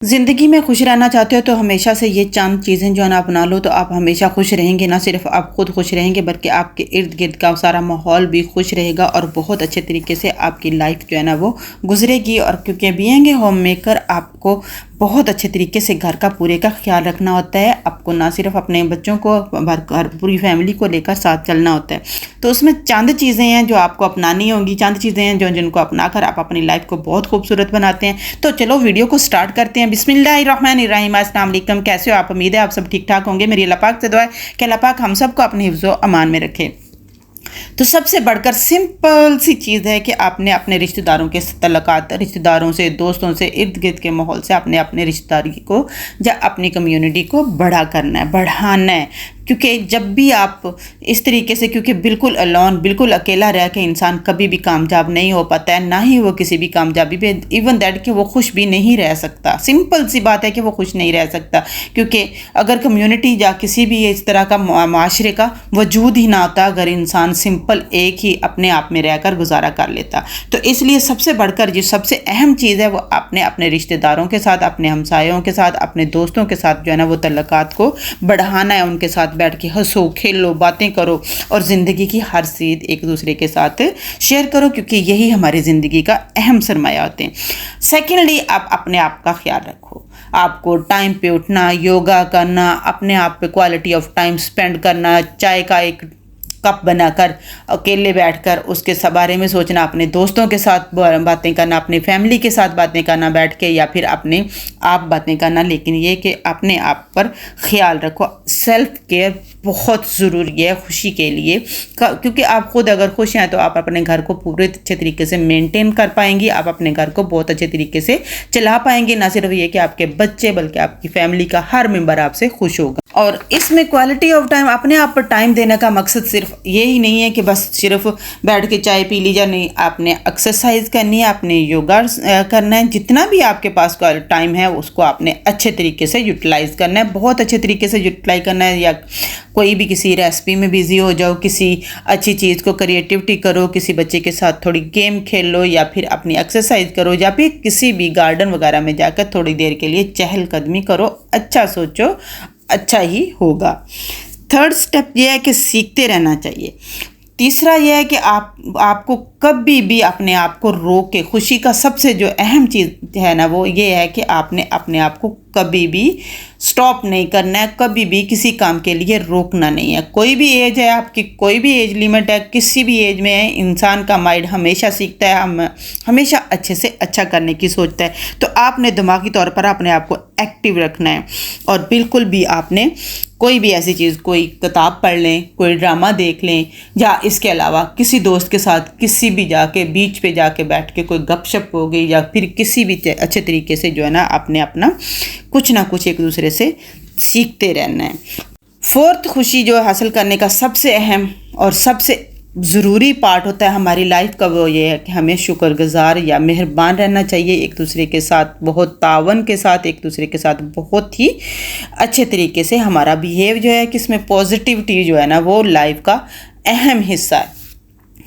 ज़िंदगी में खुश रहना चाहते हो तो हमेशा से ये चंद चीज़ें जो है ना अपना लो तो आप हमेशा खुश रहेंगे। ना सिर्फ आप खुद खुश रहेंगे बल्कि आपके इर्द गिर्द का सारा माहौल भी खुश रहेगा और बहुत अच्छे तरीके से आपकी लाइफ जो है ना वो गुजरेगी। और क्योंकि बीइंग ए होम मेकर आपको बहुत अच्छे तरीके से घर का पूरे का ख्याल रखना होता है। आपको ना सिर्फ अपने बच्चों को घर पूरी फैमिली को लेकर साथ चलना होता है। तो उसमें चंद चीज़ें हैं जो आपको अपनानी होंगी, चंद चीज़ें हैं जो जिनको अपनाकर आप अपनी लाइफ को बहुत खूबसूरत बनाते हैं। तो चलो वीडियो को स्टार्ट करते हैं। बिस्मिल्लाहिर्रहमानिर्रहीम। अस्सलाम वालेकुम। कैसे हो आप? उम्मीद है आप सब ठीक ठाक होंगे। मेरी अल्लाह पाक से दुआ है कि अल्लाह पाक हम सबको अपने हिफ्ज़ो अमान में रखे। तो सबसे बढ़कर सिंपल सी चीज़ है कि आपने अपने रिश्तेदारों के तल्लुकात, रिश्तेदारों से, दोस्तों से, इर्द गिर्द के माहौल से आपने अपने रिश्तेदारी को या अपनी कम्युनिटी को बड़ा करना है, बढ़ाना है। क्योंकि जब भी आप इस तरीके से, क्योंकि बिल्कुल अलोन, बिल्कुल अकेला रह के इंसान कभी भी कामयाब नहीं हो पाता है, ना ही वो किसी भी कामयाबी पे इवन दैट कि वो खुश भी नहीं रह सकता। सिंपल सी बात है कि वो खुश नहीं रह सकता, क्योंकि अगर कम्युनिटी या किसी भी इस तरह का माशरे का वजूद ही ना होता अगर इंसान सिंपल एक ही अपने आप में रहकर गुजारा कर लेता। तो इसलिए सबसे बढ़कर जो सबसे अहम चीज़ है वो आपने अपने रिश्तेदारों के साथ, अपने हमसायों के साथ, अपने दोस्तों के साथ जो है ना वो तल्लुकात को बढ़ाना है। उनके साथ बैठ के हंसो, खेलो, बातें करो और ज़िंदगी की हर चीज़ एक दूसरे के साथ शेयर करो, क्योंकि यही हमारी ज़िंदगी का अहम सरमाया होते हैं। सेकेंडली, आप अपने आप का ख्याल रखो। आपको टाइम पे उठना, योगा करना, अपने आप पे क्वालिटी ऑफ टाइम स्पेंड करना, चाय का एक कप बनाकर अकेले बैठकर उसके बारे में सोचना, अपने दोस्तों के साथ बातें करना, अपनी फैमिली के साथ बातें करना बैठ के, या फिर अपने आप बातें करना। लेकिन ये कि अपने आप पर ख्याल रखो। सेल्फ केयर बहुत ज़रूरी है खुशी के लिए, क्योंकि आप खुद अगर खुश हैं तो आप अपने घर को पूरे अच्छे तरीके से मेंटेन कर पाएंगी, आप अपने घर को बहुत अच्छे तरीके से चला पाएंगे। ना सिर्फ ये कि आपके बच्चे बल्कि आपकी फैमिली का हर मेंबर आपसे खुश होगा। और इसमें क्वालिटी ऑफ टाइम, अपने आप पर टाइम देने का मकसद सिर्फ ये ही नहीं है कि बस सिर्फ बैठ के चाय पी लीजिए। नहीं, आपने एक्सरसाइज करनी है, आपने योगा करना है। जितना भी आपके पास टाइम है उसको आपने अच्छे तरीके से यूटिलाइज करना है, बहुत अच्छे तरीके से यूटिलाइज करना है। या कोई भी किसी रेसिपी में बिजी हो जाओ, किसी अच्छी चीज़ को क्रिएटिविटी करो, किसी बच्चे के साथ थोड़ी गेम खेल लो, या फिर अपनी एक्सरसाइज करो, या फिर किसी भी गार्डन वगैरह में जाकर थोड़ी देर के लिए चहलकदमी करो। अच्छा सोचो, अच्छा ही होगा। थर्ड स्टेप ये है कि सीखते रहना चाहिए। तीसरा यह है कि आपको कभी भी अपने आप को रोक के, खुशी का सबसे जो अहम चीज़ है ना वो ये है कि आपने अपने आप को कभी भी स्टॉप नहीं करना है, कभी भी किसी काम के लिए रोकना नहीं है। कोई भी एज है आपकी, कोई भी एज लिमिट है, किसी भी एज में है, इंसान का माइंड हमेशा सीखता है, हमेशा अच्छे से अच्छा करने की सोचता है। तो आपने दिमागी तौर पर अपने आप को एक्टिव रखना है। और बिल्कुल भी आपने कोई भी ऐसी चीज़, कोई किताब पढ़ लें, कोई ड्रामा देख लें, या इसके अलावा किसी दोस्त के साथ किसी भी जाके बीच पे जाके बैठ के कोई गपशप हो गई, या फिर किसी भी अच्छे तरीके से जो है ना आपने अपना कुछ ना कुछ एक दूसरे से सीखते रहना है। फोर्थ, खुशी जो हासिल करने का सबसे अहम और सबसे ज़रूरी पार्ट होता है हमारी लाइफ का, वो ये है कि हमें शुक्रगुजार या मेहरबान रहना चाहिए एक दूसरे के साथ, बहुत तावन के साथ, एक दूसरे के साथ बहुत ही अच्छे तरीके से हमारा बिहेव जो है कि इसमें पॉजिटिविटी जो है ना वो लाइफ का अहम हिस्सा है।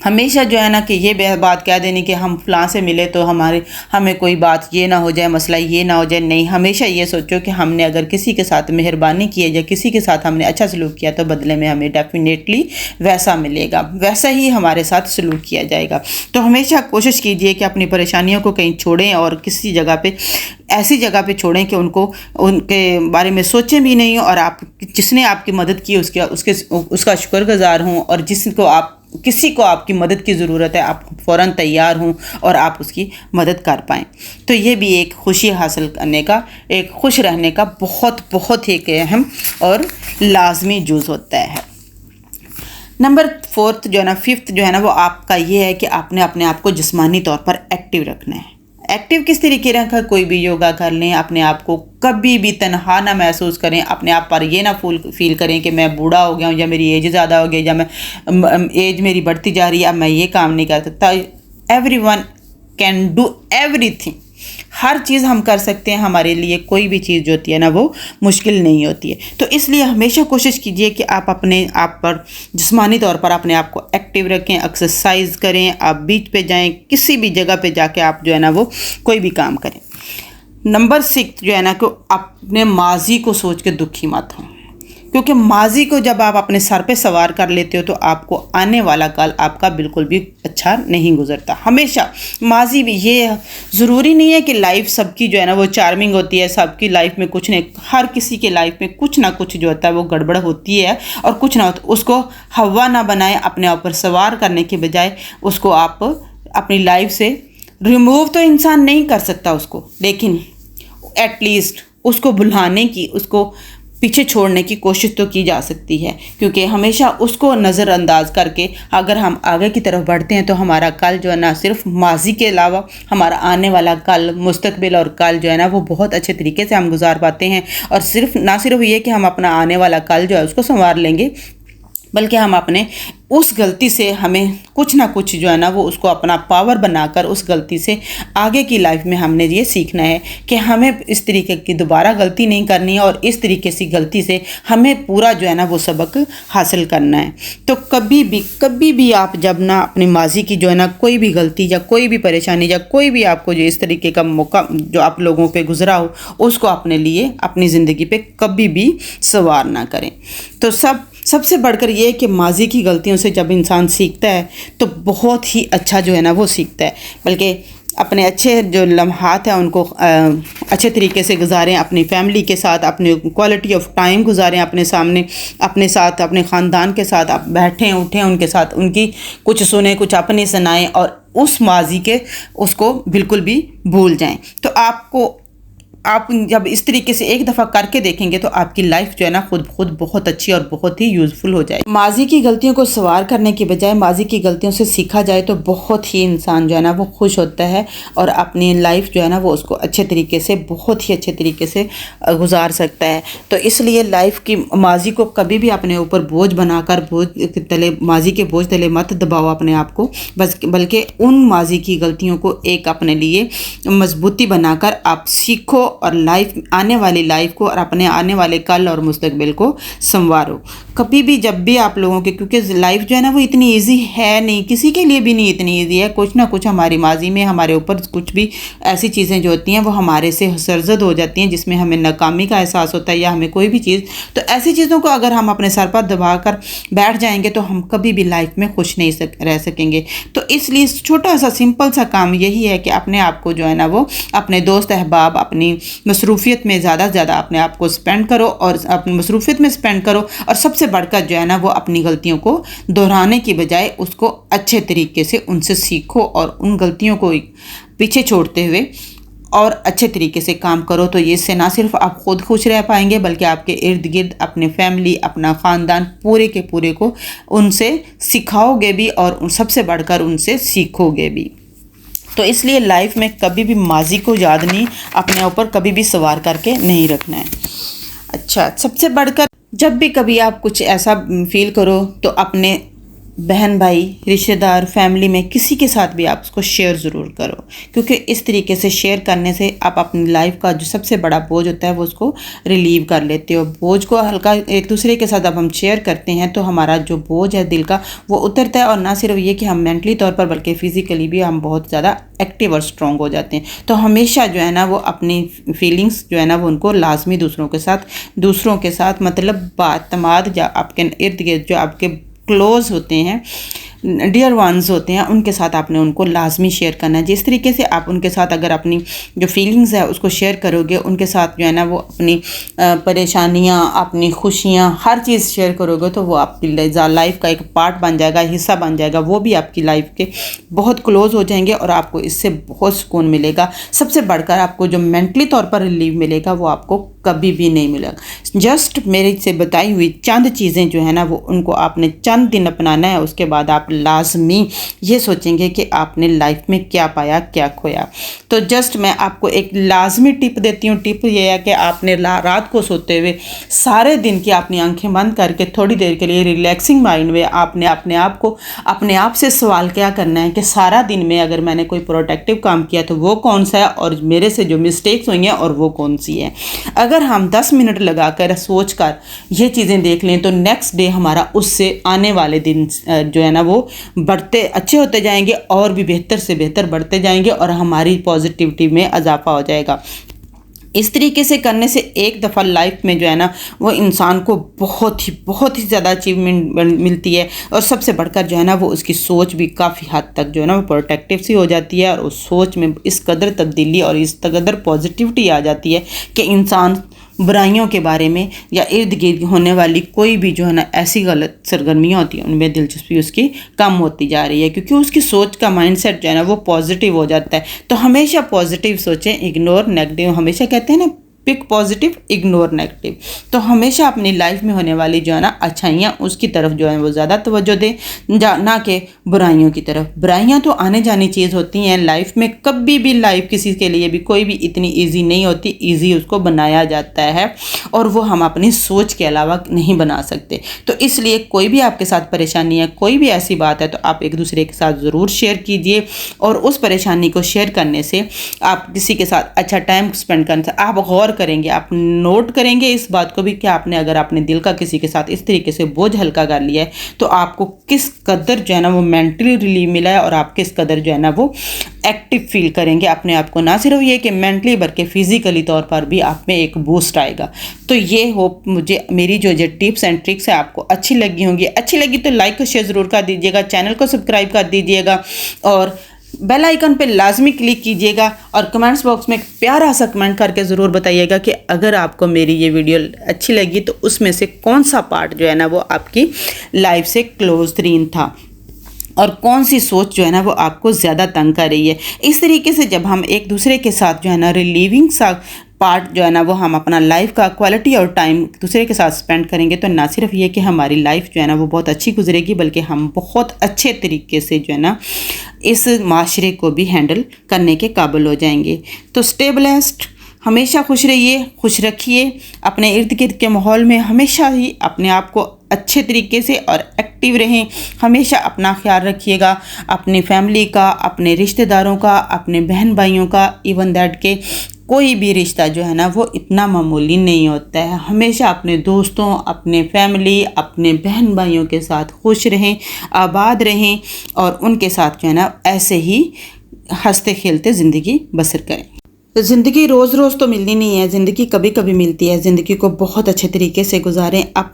हमेशा जो है ना कि ये बात कह देनी कि हम फलां से मिले तो हमें कोई बात ये ना हो जाए, मसला ये ना हो जाए। नहीं, हमेशा ये सोचो कि हमने अगर किसी के साथ मेहरबानी की है या किसी के साथ हमने अच्छा सलूक किया तो बदले में हमें डेफिनेटली वैसा मिलेगा, वैसा ही हमारे साथ सलूक किया जाएगा। तो हमेशा कोशिश कीजिए कि अपनी परेशानियों को कहीं छोड़ें और किसी जगह पे, ऐसी जगह पे छोड़ें कि उनके बारे में सोचें भी नहीं, और आप जिसने आपकी मदद की उसका शुक्रगुजार हों, और किसी को आपकी मदद की ज़रूरत है आप फ़ौरन तैयार हों और आप उसकी मदद कर पाएँ। तो ये भी एक खुशी हासिल करने का, एक खुश रहने का बहुत बहुत एक अहम और लाजमी जुज़ होता है। नंबर फोर्थ जो है ना, फिफ्थ जो है ना वो आपका ये है कि आपने अपने आप को जिस्मानी तौर पर एक्टिव रखना है। एक्टिव किस तरीके रखा? कोई भी योगा कर लें, अपने आप को कभी भी तनहा ना महसूस करें, अपने आप पर ये ना फील करें कि मैं बूढ़ा हो गया हूँ, या मेरी एज ज़्यादा हो गई, या मैं एज मेरी बढ़ती जा रही है, अब मैं ये काम नहीं कर सकता। एवरीवन कैन डू एवरीथिंग, हर चीज़ हम कर सकते हैं। हमारे लिए कोई भी चीज़ जो होती है ना वो मुश्किल नहीं होती है। तो इसलिए हमेशा कोशिश कीजिए कि आप अपने आप पर जिस्मानी तौर पर अपने आप को एक्टिव रखें, एक्सरसाइज करें, आप बीच पे जाएं, किसी भी जगह पे जाके आप जो है ना वो कोई भी काम करें। नंबर 6 जो है ना, कि अपने माजी को सोच के दुखी मत हो, क्योंकि माजी को जब आप अपने सर पे सवार कर लेते हो तो आपको आने वाला कल आपका बिल्कुल भी अच्छा नहीं गुजरता। हमेशा माजी भी, ये ज़रूरी नहीं है कि लाइफ सबकी जो है ना वो चार्मिंग होती है, सबकी लाइफ में कुछ नहीं, हर किसी के लाइफ में कुछ ना कुछ जो होता है वो गड़बड़ होती है और कुछ ना होता, उसको हवा ना बनाए, अपने ऊपर सवार करने के बजाय उसको आप अपनी लाइफ से रिमूव तो इंसान नहीं कर सकता उसको, लेकिन एटलीस्ट उसको भुलाने की, उसको पीछे छोड़ने की कोशिश तो की जा सकती है, क्योंकि हमेशा उसको नज़रअंदाज करके अगर हम आगे की तरफ बढ़ते हैं तो हमारा कल जो है ना, सिर्फ माजी के अलावा हमारा आने वाला कल, मुस्तकबिल और कल जो है ना वो बहुत अच्छे तरीके से हम गुजार पाते हैं। और सिर्फ ना सिर्फ ये कि हम अपना आने वाला कल जो है उसको संवार लेंगे, बल्कि हम अपने उस गलती से हमें कुछ ना कुछ जो है ना वो उसको अपना पावर बनाकर उस गलती से आगे की लाइफ में हमने ये सीखना है कि हमें इस तरीके की दोबारा गलती नहीं करनी है और इस तरीके से गलती से हमें पूरा जो है ना वो सबक हासिल करना है। तो कभी भी आप जब ना अपनी माजी की जो है ना कोई भी गलती या कोई भी परेशानी या कोई भी आपको जो इस तरीके का मौका जो आप लोगों पे गुजरा हो, उसको अपने लिए अपनी ज़िंदगी पे कभी भी सवार ना करें। तो सबसे बढ़कर ये है कि माजी की गलतियों से जब इंसान सीखता है तो बहुत ही अच्छा जो है ना वो सीखता है, बल्कि अपने अच्छे जो लम्हात हैं उनको अच्छे तरीके से गुजारें, अपनी फैमिली के साथ अपने क्वालिटी ऑफ टाइम गुजारें, अपने सामने अपने साथ अपने ख़ानदान के साथ आप बैठें उठें, उनके साथ उनकी कुछ सुने कुछ अपनी सुनाएं और उस माजी के उसको बिल्कुल भी भूल जाएं। तो आप जब इस तरीके से एक दफ़ा करके देखेंगे तो आपकी लाइफ जो है ना खुद बहुत अच्छी और बहुत ही यूज़फुल हो जाए। माजी की गलतियों को सवार करने के बजाय माजी की गलतियों से सीखा जाए तो बहुत ही इंसान जो है ना वो खुश होता है और अपनी लाइफ जो है ना वो उसको अच्छे तरीके से, बहुत ही अच्छे तरीके से गुजार सकता है। तो इसलिए लाइफ की माजी को कभी भी अपने ऊपर बोझ बनाकर माजी के बोझ तले मत दबाओ अपने आप को, बल्कि उन माजी की गलतियों को एक अपने लिए मजबूती बनाकर आप सीखो और आने वाली लाइफ को और अपने आने वाले कल और मुस्तकबिल को संवारो। कभी भी जब भी आप लोगों के, क्योंकि लाइफ जो है ना वो इतनी इजी है नहीं, किसी के लिए भी नहीं इतनी इजी है, कुछ ना कुछ हमारी माजी में हमारे ऊपर कुछ भी ऐसी चीज़ें जो होती हैं वो हमारे से सरजद हो जाती हैं, जिसमें हमें नाकामी का एहसास होता है या हमें कोई भी चीज़, तो ऐसी चीज़ों को अगर हम अपने सर पर दबा कर बैठ जाएंगे तो हम कभी भी लाइफ में खुश नहीं रह सकेंगे। तो इसलिए छोटा सा सिंपल सा काम यही है कि अपने आप को जो है ना वो अपने दोस्त अहबाब, अपनी मसरूफियत में ज़्यादा से ज़्यादा अपने आप को स्पेंड करो और अपनी मसरूफियत में स्पेंड करो, और सबसे बढ़कर जो है ना वो अपनी गलतियों को दोहराने की बजाय उसको अच्छे तरीके से उनसे सीखो और उन गलतियों को पीछे छोड़ते हुए और अच्छे तरीके से काम करो। तो ये इससे ना सिर्फ आप खुद खुश रह पाएंगे, बल्कि आपके इर्द गिर्द अपने फैमिली, अपना ख़ानदान पूरे के पूरे को उनसे सिखाओगे भी और सबसे बढ़कर उनसे सीखोगे भी। तो इसलिए लाइफ में कभी भी माजी को याद नहीं, अपने ऊपर कभी भी सवार करके नहीं रखना है। अच्छा, सबसे बढ़कर जब भी कभी आप कुछ ऐसा फील करो तो अपने बहन भाई, रिश्तेदार, फैमिली में किसी के साथ भी आप उसको शेयर ज़रूर करो, क्योंकि इस तरीके से शेयर करने से आप अपनी लाइफ का जो सबसे बड़ा बोझ होता है वो उसको रिलीव कर लेते हो। बोझ को हल्का एक दूसरे के साथ जब हम शेयर करते हैं तो हमारा जो बोझ है दिल का वो उतरता है, और ना सिर्फ ये कि हम मेंटली तौर पर बल्कि फ़िज़िकली भी हम बहुत ज़्यादा एक्टिव और स्ट्रॉन्ग हो जाते हैं। तो हमेशा जो है ना वो अपनी फीलिंग्स जो है ना वो उनको लाजमी दूसरों के साथ मतलब बातमाद या आपके इर्द गिर्द जो आपके क्लोज़ होते हैं, डियर वंस होते हैं, उनके साथ आपने उनको लाजमी शेयर करना है। जिस तरीके से आप उनके साथ अगर अपनी जो फीलिंग्स है उसको शेयर करोगे, उनके साथ जो है ना वो अपनी परेशानियां, अपनी खुशियां, हर चीज़ शेयर करोगे तो वो आपकी लाइफ का एक पार्ट बन जाएगा, हिस्सा बन जाएगा। वो भी आपकी लाइफ के बहुत क्लोज हो जाएंगे और आपको इससे बहुत सुकून मिलेगा। सबसे बढ़कर आपको जो मेंटली तौर पर रिलीफ मिलेगा वो आपको कभी भी नहीं मिलेगा। जस्ट मेरे से बताई हुई चंद चीज़ें जो है ना वो उनको आपने चंद दिन अपनाना है, उसके बाद आप लाजमी ये सोचेंगे कि आपने लाइफ में क्या पाया क्या खोया। तो जस्ट मैं आपको एक लाजमी टिप देती हूँ। टिप ये है कि आपने रात को सोते हुए सारे दिन की अपनी आंखें बंद करके थोड़ी देर के लिए रिलैक्सिंग माइंड में आपने अपने आप से सवाल क्या करना है कि सारा दिन में अगर मैंने कोई प्रोडक्टिव काम किया तो वो कौन सा है, और मेरे से जो मिस्टेक्स हुई हैं और वो कौन सी है। अगर हम 10 मिनट लगाकर सोच कर ये चीज़ें देख लें तो नेक्स्ट डे हमारा उससे आने वाले दिन जो है ना वो बढ़ते अच्छे होते जाएंगे और भी बेहतर से बेहतर बढ़ते जाएंगे और हमारी पॉजिटिविटी में इजाफा हो जाएगा। इस तरीके से करने से एक दफ़ा लाइफ में जो है ना वो इंसान को बहुत ही ज़्यादा अचीवमेंट मिलती है। और सबसे बढ़कर जो है ना वो उसकी सोच भी काफ़ी हद तक जो है ना वो प्रोटेक्टिव सी हो जाती है, और उस सोच में इस कदर तब्दीली और इस कदर पॉजिटिविटी आ जाती है कि इंसान बुराइयों के बारे में या इर्द गिर्द होने वाली कोई भी जो है ना ऐसी गलत सरगर्मियाँ होती हैं उनमें दिलचस्पी उसकी कम होती जा रही है, क्योंकि उसकी सोच का माइंडसेट जो है ना वो पॉजिटिव हो जाता है। तो हमेशा पॉजिटिव सोचें, इग्नोर नेगेटिव। हमेशा कहते हैं ना पिक पॉजिटिव इग्नोर नेगेटिव। तो हमेशा अपनी लाइफ में होने वाली जो है ना अच्छाइयाँ उसकी तरफ जो है वो ज़्यादा तवज्जो दें, ना कि बुराइयों की तरफ। बुराइयाँ तो आने जानी चीज़ होती हैं लाइफ में, कभी भी लाइफ किसी के लिए भी कोई भी इतनी ईजी नहीं होती, ईजी उसको बनाया जाता है और वो हम अपनी सोच के अलावा नहीं बना सकते। तो इसलिए कोई भी आपके साथ परेशानी है, कोई भी ऐसी बात है, तो आप एक दूसरे के साथ ज़रूर शेयर कीजिए। और उस परेशानी को शेयर करने से आप किसी के साथ अच्छा टाइम स्पेंड करने से आप गौर करेंगे, आप नोट करेंगे इस बात को भी कि आपने अगर अपने दिल का किसी के साथ इस तरीके से बोझ हल्का कर लिया है तो आपको किस कदर जो है ना वो मेंटली रिलीफ मिला है, और आप किस कदर जो है ना वो एक्टिव फील करेंगे अपने आप को। ना सिर्फ ये कि मेंटली बल्कि फिजिकली तौर पर भी आप में एक बूस्ट आएगा। तो ये होप मुझे मेरी जो टिप्स एंड ट्रिक्स है आपको अच्छी लगी होंगी। अच्छी लगी तो लाइक और शेयर ज़रूर कर दीजिएगा, चैनल को सब्सक्राइब कर दीजिएगा और बेल आइकन पे लाजमी क्लिक कीजिएगा। और कमेंट्स बॉक्स में एक प्यारा सा कमेंट करके ज़रूर बताइएगा कि अगर आपको मेरी ये वीडियो अच्छी लगी तो उसमें से कौन सा पार्ट जो है ना वो आपकी लाइफ से क्लोज तरीन था और कौन सी सोच जो है ना वो आपको ज़्यादा तंग कर रही है। इस तरीके से जब हम एक दूसरे के साथ जो है ना रिलीविंग सा पार्ट जो है ना वो हम अपना लाइफ का क्वालिटी और टाइम दूसरे के साथ स्पेंड करेंगे तो ना सिर्फ ये कि हमारी लाइफ जो है ना वो बहुत अच्छी गुजरेगी, बल्कि हम बहुत अच्छे तरीके से जो है ना इस माशरे को भी हैंडल करने के काबिल हो जाएंगे। तो स्टे ब्लेस्ड, हमेशा खुश रहिए, खुश रखिए अपने इर्द गिर्द के माहौल में, हमेशा ही अपने आप को अच्छे तरीके से और एक्टिव रहें। हमेशा अपना ख्याल रखिएगा, अपनी फैमिली का, अपने रिश्तेदारों का, अपने बहन भाइयों का, इवन दैट के कोई भी रिश्ता जो है ना वो इतना मामूली नहीं होता है। हमेशा अपने दोस्तों, अपने फैमिली, अपने बहन भाइयों के साथ खुश रहें, आबाद रहें और उनके साथ जो है ना ऐसे ही हंसते खेलते ज़िंदगी बसर करें। तो ज़िंदगी रोज़ रोज़ तो मिलनी नहीं है, ज़िंदगी कभी कभी मिलती है। ज़िंदगी को बहुत अच्छे तरीके से गुजारें, आप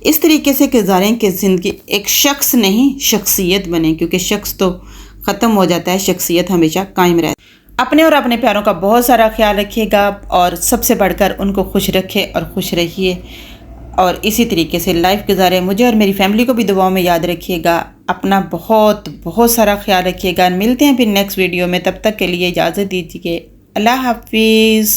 इस तरीके से गुजारें कि ज़िंदगी एक शख्स नहीं शख्सियत बने, क्योंकि शख्स तो ख़त्म हो जाता है, शख्सियत हमेशा कायम रहती है। अपने और अपने प्यारों का बहुत सारा ख्याल रखिएगा और सबसे बढ़कर उनको खुश रखें और खुश रहिए और इसी तरीके से लाइफ गुजारें। मुझे और मेरी फैमिली को भी दुआओं में याद रखिएगा। अपना बहुत सारा ख्याल रखिएगा। मिलते हैं फिर नेक्स्ट वीडियो में, तब तक के लिए इजाज़त दीजिए। अल्लाह हाफिज़।